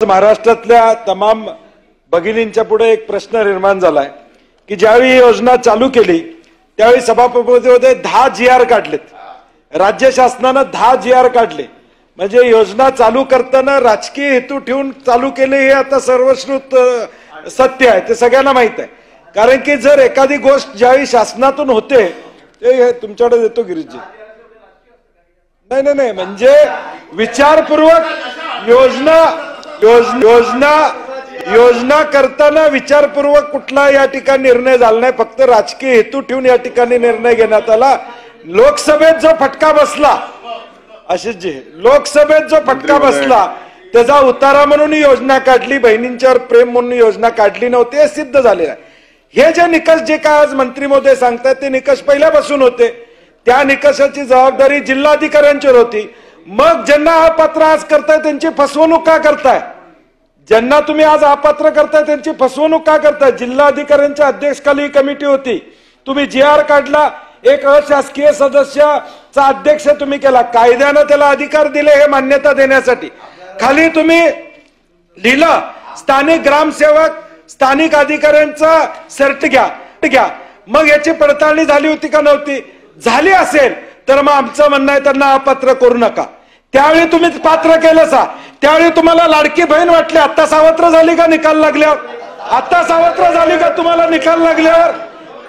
महाराष्ट्रातल्या तमाम भगिनींच्या पुढे एक प्रश्न निर्माण झालाय की ज्यावेळी ही योजना चालू केली त्यावेळी सभापतीमध्ये 10 GR काढलेत, राज्य शासनाने 10 GR काढले, म्हणजे योजना चालू करताना राजकीय हेतू ठेवून चालू केले हे आता सर्वश्रुत सत्य आहे, ते सगळ्यांना माहित आहे। कारण की जर एखादी गोष्ट ज्यावेळी शासनातून होते ते तुमच्याकडे देतो गिरीशजी, नाही म्हणजे विचारपूर्वक योजना करताना विचारपूर्वक कुठला या ठिकाणी निर्णय झाला नाही, फक्त राजकीय हेतू ठेवून या ठिकाणी निर्णय घेण्यात आला। लोकसभेत जो फटका बसला, आशिष जी, लोकसभेत जो फटका बसला त्याचा उतारा म्हणून योजना काढली, बहिणींच्यावर प्रेम म्हणून योजना काढली नव्हती, हे सिद्ध झालेलं आहे। हे जे निकष जे काय आज मंत्री महोदय सांगतात ते निकष पहिल्यापासून होते, त्या निकषाची जबाबदारी जिल्हाधिकाऱ्यांच्यावर होती। मग ज्यांना अपात्र आज करताय त्यांची फसवणूक का करताय? ज्यांना तुम्ही आज अपात्र करताय त्यांची फसवणूक का करताय? जिल्हाधिकाऱ्यांच्या अध्यक्षखाली कमिटी होती, तुम्ही GR काढला, एक अशासकीय सदस्याचा अध्यक्ष तुम्ही केला, कायद्याने त्याला अधिकार दिले हे मान्यता देण्यासाठी। खाली तुम्ही लिहिलं स्थानिक ग्रामसेवक स्थानिक अधिकाऱ्यांचा सर्ट घ्या, मग याची पडताळणी झाली होती का नव्हती? झाली असेल तर मग आमचं म्हणणं आहे त्यांना अपात्र करू नका। त्यावेळी तुम्ही पात्र केलं सा, त्यावेळी तुम्हाला लाडकी बहीण वाटली, आता सावत्र झाली का निकाल लागल्यावर? आता सावत्र झाली का तुम्हाला निकाल लागल्यावर?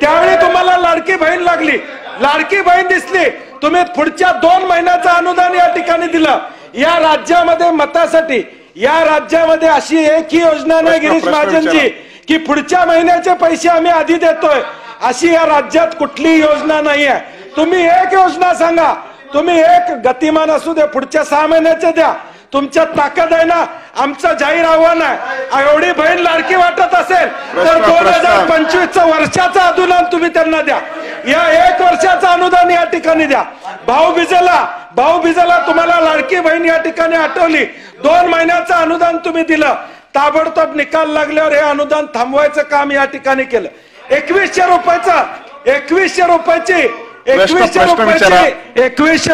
त्यावेळी तुम्हाला लाडकी बहीण लागली, लाडकी बहीण दिसली, तुम्ही पुढच्या 2 महिन्याचं अनुदान या ठिकाणी दिलं। या राज्यामध्ये मतासाठी, या राज्यामध्ये अशी एकही योजना नाही गिरीश महाजनजी की पुढच्या महिन्याचे पैसे आम्ही आधी देतोय, अशी या राज्यात कुठली योजना नाही आहे। तुम्ही एक योजना सांगा, तुम्ही एक गतिमान असू द्या, पुढच्या 6 महिन्याचे द्या, तुमच्यात ताकद आहे ना। आमचं जाहीर आव्हान आहे, एवढी बहीण लाडकी वाटत असेल तर 2025चं वर्षाचं अनुदान तुम्ही त्यांना द्या, या 1 वर्षाचं अनुदान या ठिकाणी द्या। भाऊबीजेला तुम्हाला लाडकी बहीण या ठिकाणी आठवली, 2 महिन्याचं अनुदान तुम्ही दिलं, ताबडतोब निकाल लागल्यावर हे अनुदान थांबवायचं काम या ठिकाणी केलं। 2100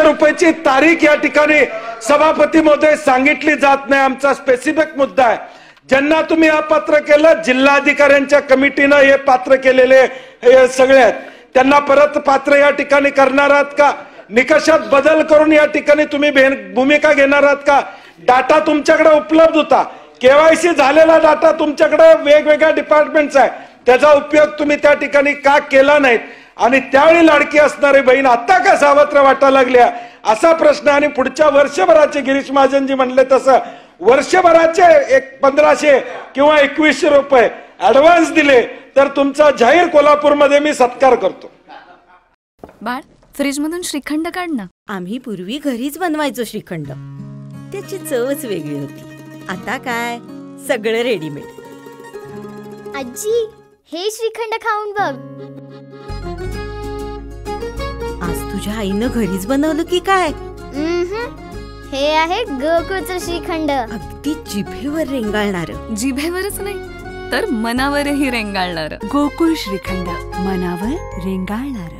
रुपयाची तारीख या ठिकाणी सभापती महोदय सांगितली जात नाही। आमचा स्पेसिफिक मुद्दा आहे, ज्यांना तुम्ही अपात्र केलं, जिल्हाधिकाऱ्यांच्या कमिटीनं हे पात्र केलेले हे सगळे आहेत, त्यांना परत पात्र या ठिकाणी करणार आहात का? निकषात बदल करून या ठिकाणी तुम्ही भूमिका घेणार आहात का? डाटा तुमच्याकडे उपलब्ध होता, KYC झालेला डाटा तुमच्याकडे वेगवेगळ्या डिपार्टमेंटचा आहे, त्याचा उपयोग तुम्ही त्या ठिकाणी का केला नाही? आणि त्यावेळी लाडकी असणारी बहीण आता का सावत्र वाटायला लागल्या असा प्रश्न। आणि पुढच्या वर्षभराचे गिरीश महाजनजी म्हणले तसं वर्षभराचे 1500 किंवा 2100 रुपये ऍडव्हान्स दिले तर तुमचा जाहीर कोल्हापूरमध्ये मी सत्कार करतो। बाळ, फ्रीज मधून श्रीखंड काढ ना। आम्ही पूर्वी घरीच बनवायचो श्रीखंड, त्याची चवच वेगळी होती। आता काय सगळं रेडीमेड। आजी, हे श्रीखंड खाऊन बघ। आज तुझ्या आईनं घरीच बनवलं की काय? हे आहे गोकुळचं श्रीखंड, अगदी जिभेवर रेंगाळणार। जिभेवरच नाही तर मनावरही रेंगाळणार। गोकुळ श्रीखंड, मनावर रेंगाळणार।